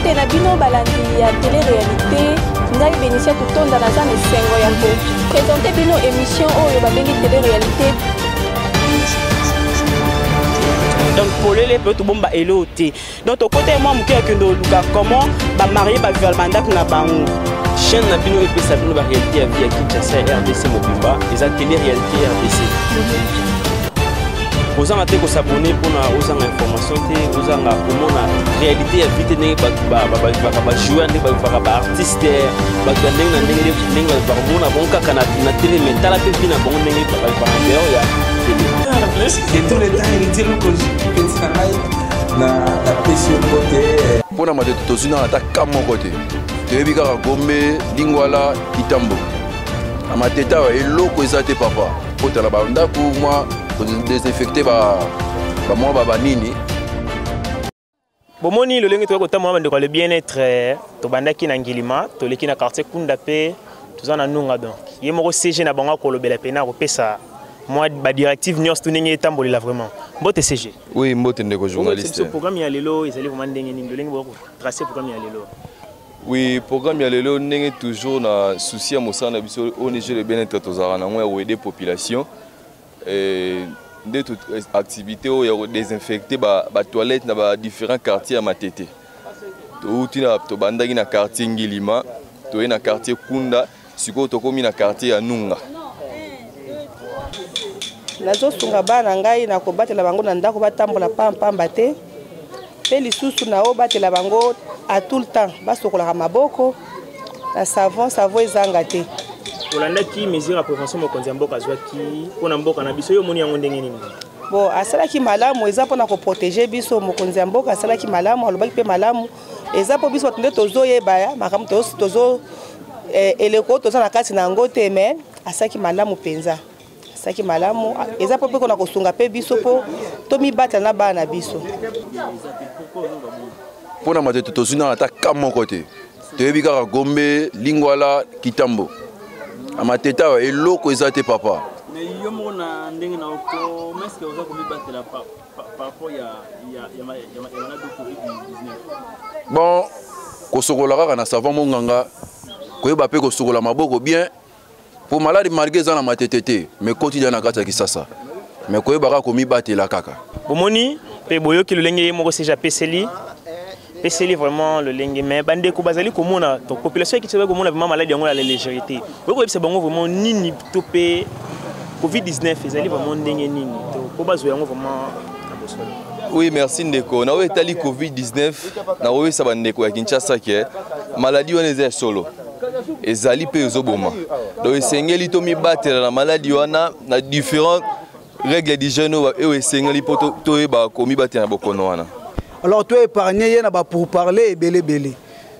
te na bino balandi ya télé-réalité ngai Benicia Tutonda na za misengo ya ko présenter bino émission oyo babengi télé-réalité. Donc pour les petits bomba eloté. Donc au côté moi muke akendo luka comment ba marié ba vivre mandat na bango. Chaîne na bino et ça bino ba réalité via Kinshasa RDC Mobimba, les télé-réalité RDC. Vous en avez s'abonner pour na aux information te aux en pour na réalité vite ne ba jouer ne ba artiste ba gande na ndenge ba mona bonka kana na télé mental pe bina bon ndenge ba ya et tous les temps il dit que petit canal na pression côté pour na mate tozuna ata kamo côté tebi kaka Gombe Lingwala Kitambo amateta wa eloko ezate papa potala ba ndako moi désinfecter ba moi baba nini bomoni le lengi to ko tamwa bande ko le bien-être to bandaki na ngilima to leki na quartier Kunda pe tozana nunga donc yemoko CG na bango ko lobela pe na ko pesa moi ba directive nyos to ningi tambolela vraiment mbote CG oui mbote ndeko journaliste ce programme ya lelo ezali vraiment ndenge nini le lengi boko tracer programme ya lelo. Oui, programme ya lelo ndenge toujours na souci à mosana biso ONG le bien-être tozara na ngwa aider population et de toute activité où il y a désinfecter ba toilettes dans ba différents quartiers à Matete. To tina to bandaki na quartier Ngilima, to na quartier Kunda, siko to komi na quartier ya Nunga. Nazo sunga bana ngai na ko batela bango na ndako batambola pamba te. Pe lisusu na o batela bango à tout le temps basokola maboko na savon ezanga te. Olanda ki mesure à prévention mokonzi mboka zwaki pona mboka na biso yo moni yango ndenge nini. Bon asalaki malamu eza pona ko protéger biso mokonzi mboka asalaki malamu alobaki pe malamu eza po biso tunde tozoyeba ya makamu tozo eleko toza na kati na ngote mais asalaki malamu penza. Asalaki malamu eza po pe kona kosunga pe biso po tomi bata na bana biso. Pona mate tozuna ata kamo côté tebi kaka Gombe Lingwala Kitambo amateta wa eloko ezate papa mais yo mona ndenge na ko meske oza ko mibatela par rapport ya COVID-19 bon kosokola kaka na savon monganga koyeba pe kosokola maboko bien pour malade marqué za na matetete mais quotidien na kata kisasa mais koyeba kaka komibatela kaka bomoni pe boyoki le lenge moko seja peseli peseli vraiment le lenge mais bande ko bazali komona to population qui tsewe komona vraiment malade yango la légèreté boko yebisa bango vraiment nini topé COVID-19 ezali vraiment ndenge nini to ko bazo yango vraiment na bosolo. Oui merci ndeko na etali COVID-19 na oyo sa bandeko ya Kinshasa ke maladie wana eza solo ezali pe ezoboma donc esengeli to mibatela na maladie wana na différentes règles d'hygiène et esengeli po to eba ko mibatela na bokono wana. Alors tu es épargné pour parler et belé.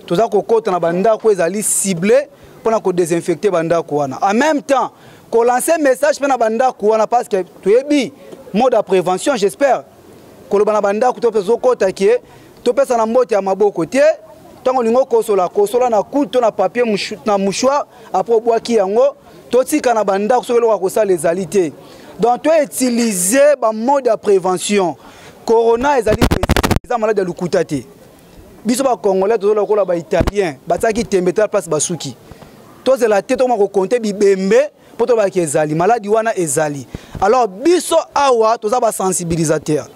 Tout ça qu'on compte na banda ko ezali ciblé pour na ko désinfecter banda ko wana. En même temps, qu'on lance message pour na banda ko wana parce que tu es bi mode de prévention j'espère. Ko lo bana banda ko to peso ko takie to pesa na mbote ya maboko tie tango lingo kosola na couteau na papier na mouchoir après boaki yango to tika na banda ko sokelo ko sa les alité. Donc tu utiliser ba mode de prévention. Corona ezali eza malade ya lukuta te. Biso ba congolais tozola kola ba italien, bataki tembeta place basuki. Tozela te to ma ko compter bibembe poto ba ki ezali maladi wana ezali. Alors biso awa toza ba sensibilisateur.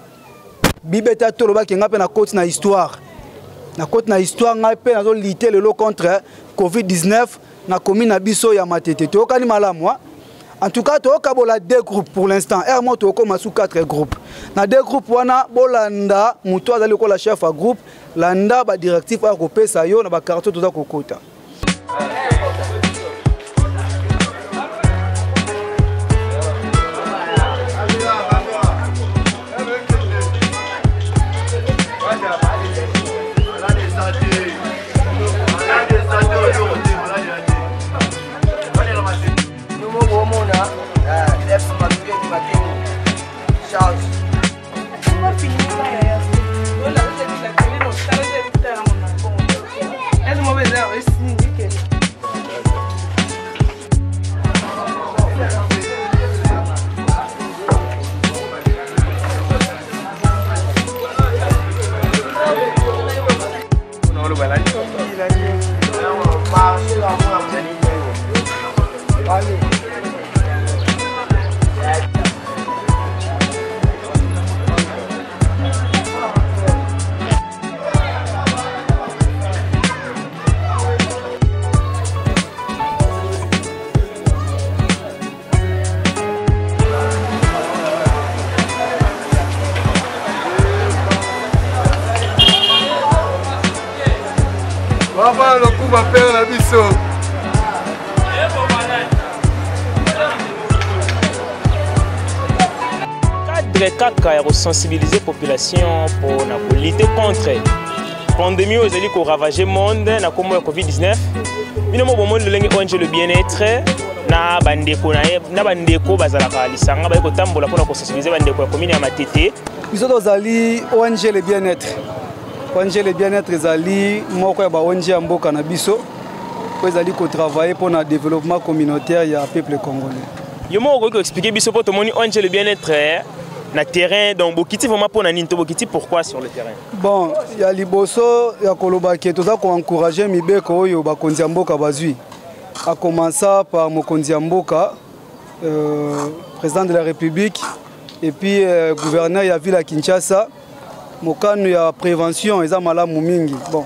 Bibeta to lo ba ki ngape na côte na histoire. Na côte na histoire ngape na zo lutter le contre COVID-19 na commune na biso ya Matete. To kani malamu wa. En tout cas, tu as deux groupes pour l'instant. Moi, tu as 4 groupes. Dans 2 groupes, wana bolanda, muto azali ko la chef à groupe, landa ba directif a ko pesa yo na ba carte to za kokota. Esse Papa le coup va faire la biso. Cadre pour sensibiliser la population pour lutter contre la pandémie aux élites qui ont ravagé le monde, la Covid-19. Nous avons le bien-être. Na bandeko bazalaka lisanga ba ko tambola pona ko sensibiliser bandeko ya commune ya Matete. Biso tozali ONG le bien-être. ONG le bien-être ezali moko ya ba ONG ya mboka na biso ko ezali ko travailler pour le développement communautaire ya peuple congolais. Yo moko ko expliquer biso pour tomoni ONG le bien-être na terrain donc bokiti vraiment pour na ninto bokiti pourquoi sur le terrain. Bon, ya liboso ya koloba ke toza ko encourager mibeko oyo ba konzi ya mboka bazui. A commencer par Mokonzi Mboka, président de la République, et puis gouverneur de la ville de Kinshasa. Mokanu ya prévention, et mala mumingi. Bon,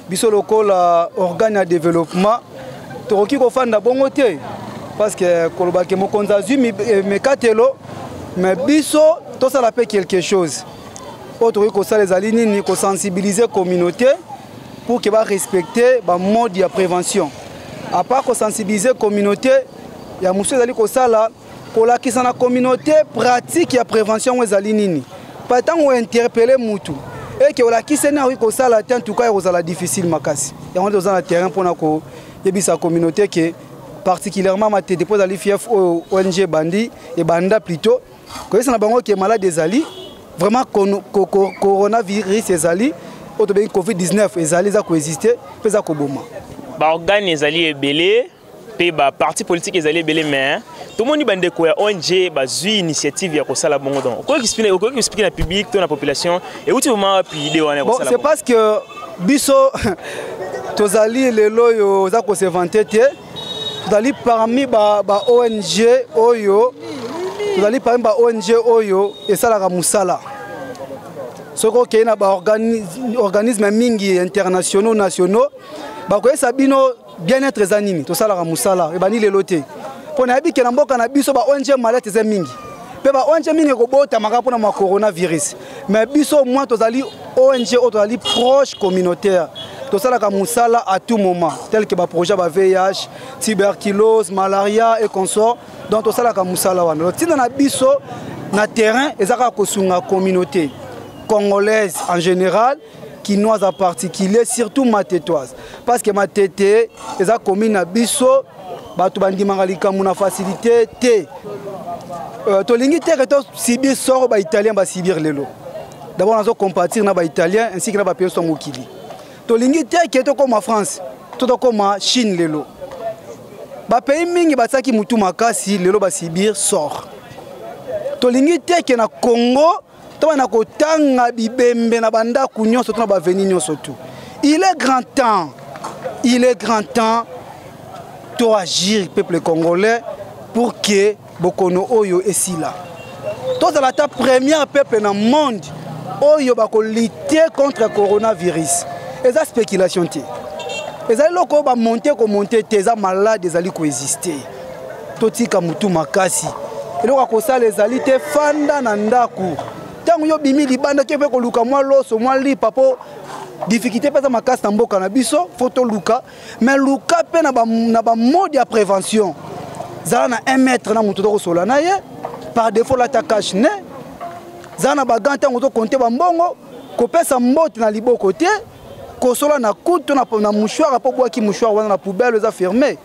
biso lokola la organe de développement, toroki ko fanda bongote parce que kolobake Mokonzi azu mekatelo, mais biso to ça l'appelle quelque chose. Autre ko ça les aligner, ko sensibiliser la communauté pour que va respecter ba mode de prévention. À part qu'on sensibiliser la communauté, il y a monsieur Zali Kosala, qui sont la communauté pratique et la prévention aux alinini. Pas tant qu'on interpeller Moutou. Et que la qui s'est n'a Kosala, en tout cas, c'est difficile makasi. Et on est dans le terrain pour nous que sa communauté qui est particulièrement maté dépose à l'IFF ONG Bandi et Banda plutôt. Que c'est un bango qui est malade des ali, vraiment coronavirus des ali, autre Covid-19 les ali ça coexister, fait ça koboma. Ba organe ezali ebele pe ba parti politique ezali ebele mais tout le monde bande ko ONG ba zui initiative ya ko sala bongo donc ko expliquer na public to na population et où tu vraiment appuyer wana ko sala. C'est parce que biso tozali lelo yo za ko se vanter te tozali parmi ba ONG oyo tozali parmi ba ONG oyo esalaka musala soko ke na ba organisme mingi internationaux nationaux bakoye sabino bien-être zanini to sala musala e bani lelote pona abi ke na mboka na biso ba ONG malade ze mingi pe ba ONG mingi ko bota maka pona ma coronavirus mais biso moi tozali ONG o tozali proche communautaire to sala musala à tout moment tel que ba projet ba VIH tuberculose malaria et consort donc to sala musala wana tina na biso na terrain ezaka ko sunga communauté congolaise en général quinoise en particulier, surtout matetoise. Parce que matete, les communes à biso, batu bandi mangalika muna facilité te. Tolingi te que sibir sort ba italien ba sibir lelo. D'abord on a compatir na ba italien ainsi que na ba pays son mokili. Tolingi te que to comme en France, to comme en Chine lelo. Ba pays mingi basaki mutu makasi lelo ba sibir sort. Tolingi te que na Congo na kotanga bibembe na banda kunyo surtout na baveni nyonso tout. Il est grand temps to agir peuple congolais pour que bokono oyo esila. To za la première peuple na monde oyo bako lutter contre le coronavirus. Eza spéculation te. Eza loko ba monter te za malade ezali coexister. Totika mutu makasi. Eloko ko sala ezali te fanda na ndaku. Tant yo bimi libanda ke pe ko luka mwa loso mwa li papo difficulté pesa makasi na mboka na biso photo luka mais luka pe na ba mode ya prévention zala na 1 mètre na mutu to sola na ye par défaut la ta cache ne zala na ba ganta ngoto compter ba mbongo ko pesa mbote na liboko te ko sola na kutu na mouchoir po boaki mouchoir wana na poubelle za fermé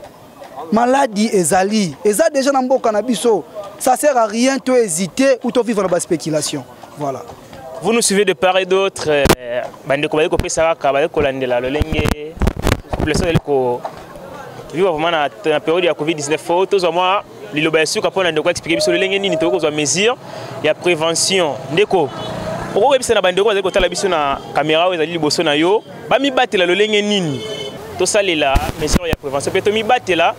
maladie ezali eza déjà na mboka na biso ça sert à rien to hésiter ou to vivre dans la spéculation. Voilà. Vous nous suivez de part et d'autre. Bandeko ba ko pesa ka ba ko landela lolenge population de ko vivre vraiment na période ya Covid-19 photos moi liloba suka pona ndeko expliquer biso lolenge nini to ko zo mesure ya prévention ndeko oko bisa na bandeko ba ko tala biso na caméra o ezali liboso na yo ba mi batela lolenge nini to salela mesure ya prévention pe to mi batela